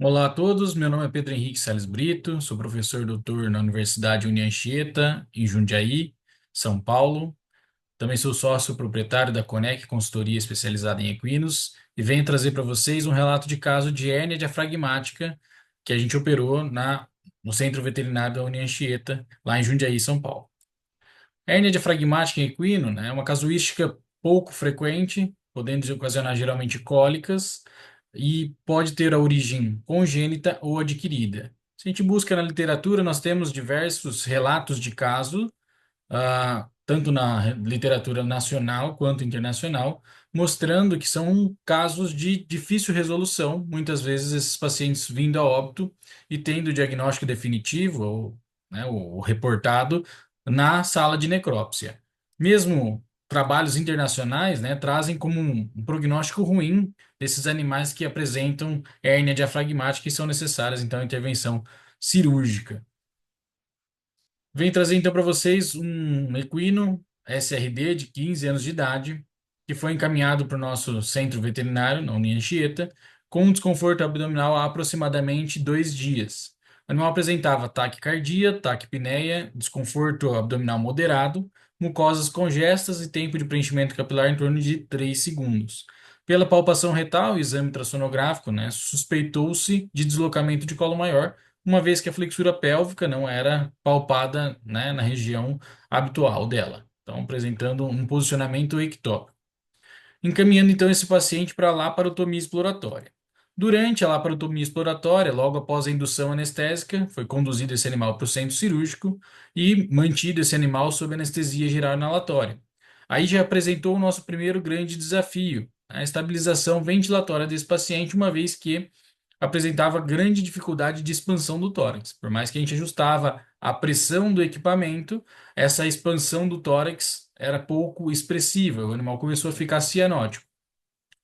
Olá a todos, meu nome é Pedro Henrique Sales Brito, sou professor doutor na Universidade União Anchieta, em Jundiaí, São Paulo. Também sou sócio proprietário da Conec Consultoria especializada em equinos e venho trazer para vocês um relato de caso de hérnia diafragmática que a gente operou no Centro Veterinário da União Anchieta, lá em Jundiaí, São Paulo. Hérnia diafragmática em equino, né, é uma casuística pouco frequente, podendo ocasionar geralmente cólicas e pode ter a origem congênita ou adquirida. Se a gente busca na literatura, nós temos diversos relatos de casos, tanto na literatura nacional quanto internacional, mostrando que são casos de difícil resolução, muitas vezes esses pacientes vindo a óbito e tendo o diagnóstico definitivo, ou, né, o reportado, na sala de necrópsia. Mesmo trabalhos internacionais, né, trazem como um prognóstico ruim desses animais que apresentam hérnia diafragmática e são necessárias, então, intervenção cirúrgica. Venho trazer então para vocês um equino SRD de 15 anos de idade, que foi encaminhado para o nosso centro veterinário, na União Anchieta, com um desconforto abdominal há aproximadamente 2 dias. O animal apresentava taquicardia, taquipneia, desconforto abdominal moderado, mucosas congestas e tempo de preenchimento capilar em torno de 3 segundos. Pela palpação retal e exame ultrassonográfico, né, suspeitou-se de deslocamento de colo maior, uma vez que a flexura pélvica não era palpada, né, na região habitual dela. Então, apresentando um posicionamento ectópico. Encaminhando então esse paciente para a laparotomia exploratória. Durante a laparotomia exploratória, logo após a indução anestésica, foi conduzido esse animal para o centro cirúrgico e mantido esse animal sob anestesia geral inalatória. Aí já apresentou o nosso primeiro grande desafio, a estabilização ventilatória desse paciente, uma vez que apresentava grande dificuldade de expansão do tórax. Por mais que a gente ajustava a pressão do equipamento, essa expansão do tórax era pouco expressiva. O animal começou a ficar cianótico.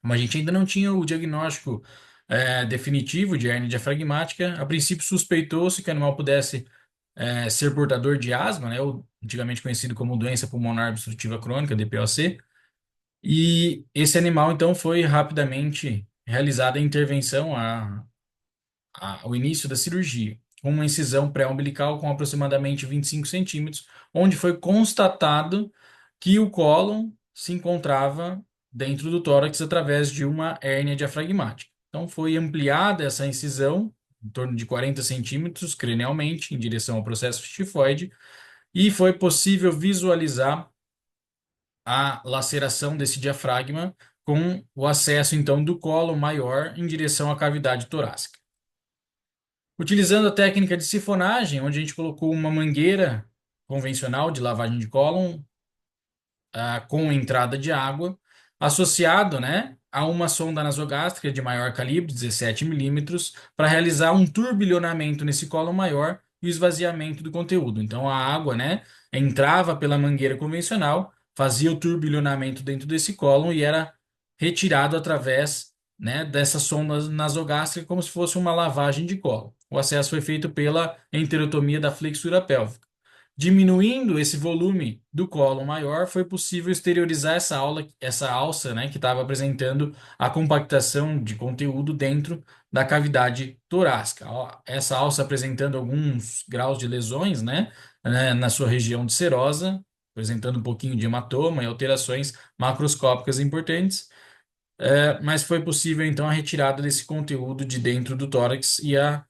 Mas a gente ainda não tinha o diagnóstico definitivo de hérnia diafragmática. A princípio, suspeitou-se que o animal pudesse ser portador de asma, né, ou antigamente conhecido como doença pulmonar obstrutiva crônica, DPOC. E esse animal, então, foi rapidamente realizada a intervenção, o início da cirurgia, com uma incisão pré-umbilical com aproximadamente 25 centímetros, onde foi constatado que o cólon se encontrava dentro do tórax através de uma hérnia diafragmática. Então, foi ampliada essa incisão, em torno de 40 centímetros, cranialmente, em direção ao processo tifoide, e foi possível visualizar a laceração desse diafragma com o acesso, então, do cólon maior em direção à cavidade torácica. Utilizando a técnica de sifonagem, onde a gente colocou uma mangueira convencional de lavagem de cólon, com entrada de água, associado, né, a uma sonda nasogástrica de maior calibre, 17 milímetros, para realizar um turbilhonamento nesse cólon maior e o esvaziamento do conteúdo. Então a água, né, entrava pela mangueira convencional, fazia o turbilhonamento dentro desse cólon e era retirado através, né, dessa sonda nasogástrica como se fosse uma lavagem de cólon. O acesso foi feito pela enterotomia da flexura pélvica. Diminuindo esse volume do cólon maior, foi possível exteriorizar essa alça, né, que estava apresentando a compactação de conteúdo dentro da cavidade torácica. Ó, essa alça apresentando alguns graus de lesões, né, na sua região de serosa, apresentando um pouquinho de hematoma e alterações macroscópicas importantes, mas foi possível então a retirada desse conteúdo de dentro do tórax e a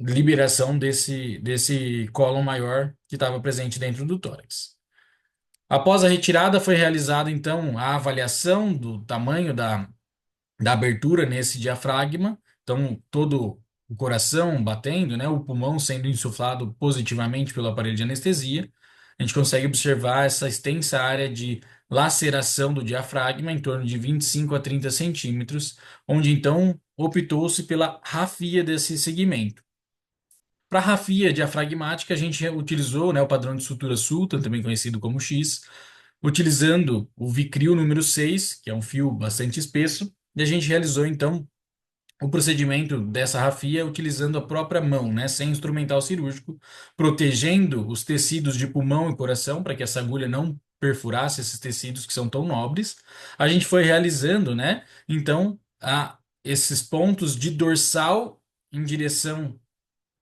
liberação desse cólon maior que estava presente dentro do tórax. Após a retirada, foi realizada então a avaliação do tamanho da abertura nesse diafragma, então todo o coração batendo, né, o pulmão sendo insuflado positivamente pelo aparelho de anestesia. A gente consegue observar essa extensa área de laceração do diafragma, em torno de 25 a 30 centímetros, onde então optou-se pela rafia desse segmento. Para a rafia diafragmática, a gente utilizou, né, o padrão de sutura Sultan, também conhecido como X, utilizando o Vicryl número 6, que é um fio bastante espesso, e a gente realizou, então, o procedimento dessa rafia utilizando a própria mão, né, sem instrumental cirúrgico, protegendo os tecidos de pulmão e coração para que essa agulha não perfurasse esses tecidos que são tão nobres. A gente foi realizando, né, então, a esses pontos de dorsal em direção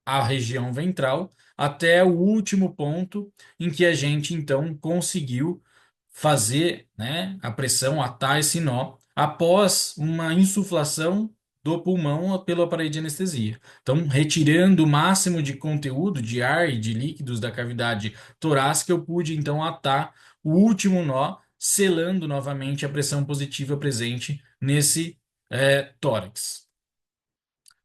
à região ventral, até o último ponto em que a gente então conseguiu fazer, né, a pressão, atar esse nó, após uma insuflação do pulmão pelo aparelho de anestesia. Então, retirando o máximo de conteúdo, de ar e de líquidos da cavidade torácica, eu pude então atar o último nó, selando novamente a pressão positiva presente nesse tórax.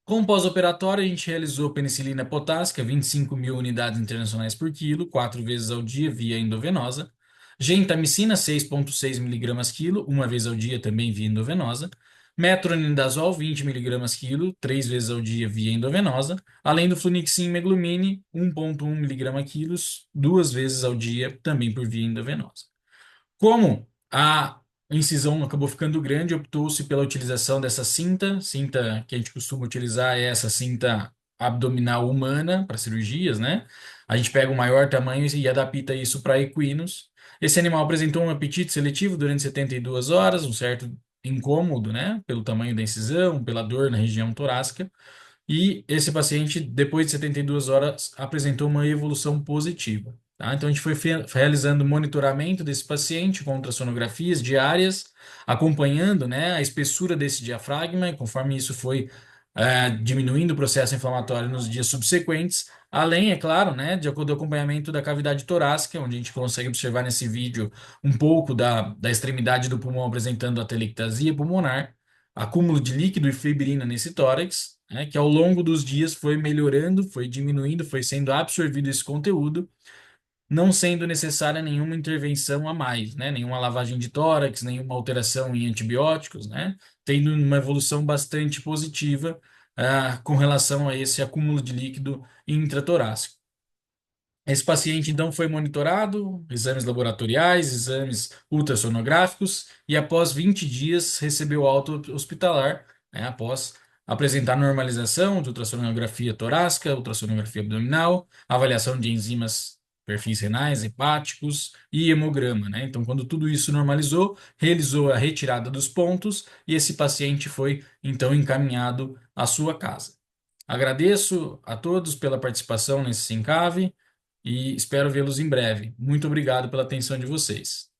Com pós-operatório, a gente realizou penicilina potássica, 25 mil unidades internacionais por quilo, 4 vezes ao dia via endovenosa. Gentamicina, 6,6 miligramas quilo, 1 vez ao dia também via endovenosa. Metronidazol, 20 miligramas quilo, 3 vezes ao dia via endovenosa. Além do flunixin meglumine, 1,1 miligrama quilos, 2 vezes ao dia também por via endovenosa. Como a incisão acabou ficando grande, optou-se pela utilização dessa cinta. Cinta que a gente costuma utilizar é essa cinta abdominal humana para cirurgias, né? A gente pega o maior tamanho e adapta isso para equinos. Esse animal apresentou um apetite seletivo durante 72 horas, um certo incômodo, né? Pelo tamanho da incisão, pela dor na região torácica. E esse paciente, depois de 72 horas, apresentou uma evolução positiva. Tá? Então, a gente foi realizando monitoramento desse paciente com ultrassonografias diárias, acompanhando, né, a espessura desse diafragma, e conforme isso foi diminuindo o processo inflamatório nos dias subsequentes, além, é claro, né, do acompanhamento da cavidade torácica, onde a gente consegue observar nesse vídeo um pouco da extremidade do pulmão apresentando atelectasia pulmonar, acúmulo de líquido e fibrina nesse tórax, né, que ao longo dos dias foi melhorando, foi diminuindo, foi sendo absorvido esse conteúdo, não sendo necessária nenhuma intervenção a mais, né, nenhuma lavagem de tórax, nenhuma alteração em antibióticos, né, tendo uma evolução bastante positiva com relação a esse acúmulo de líquido intratorácico. Esse paciente então foi monitorado, exames laboratoriais, exames ultrassonográficos e após 20 dias recebeu alta hospitalar, né, após apresentar normalização de ultrassonografia torácica, ultrassonografia abdominal, avaliação de enzimas, perfis renais, hepáticos e hemograma, né? Então, quando tudo isso normalizou, realizou a retirada dos pontos e esse paciente foi então encaminhado à sua casa. Agradeço a todos pela participação nesse Sincave e espero vê-los em breve. Muito obrigado pela atenção de vocês.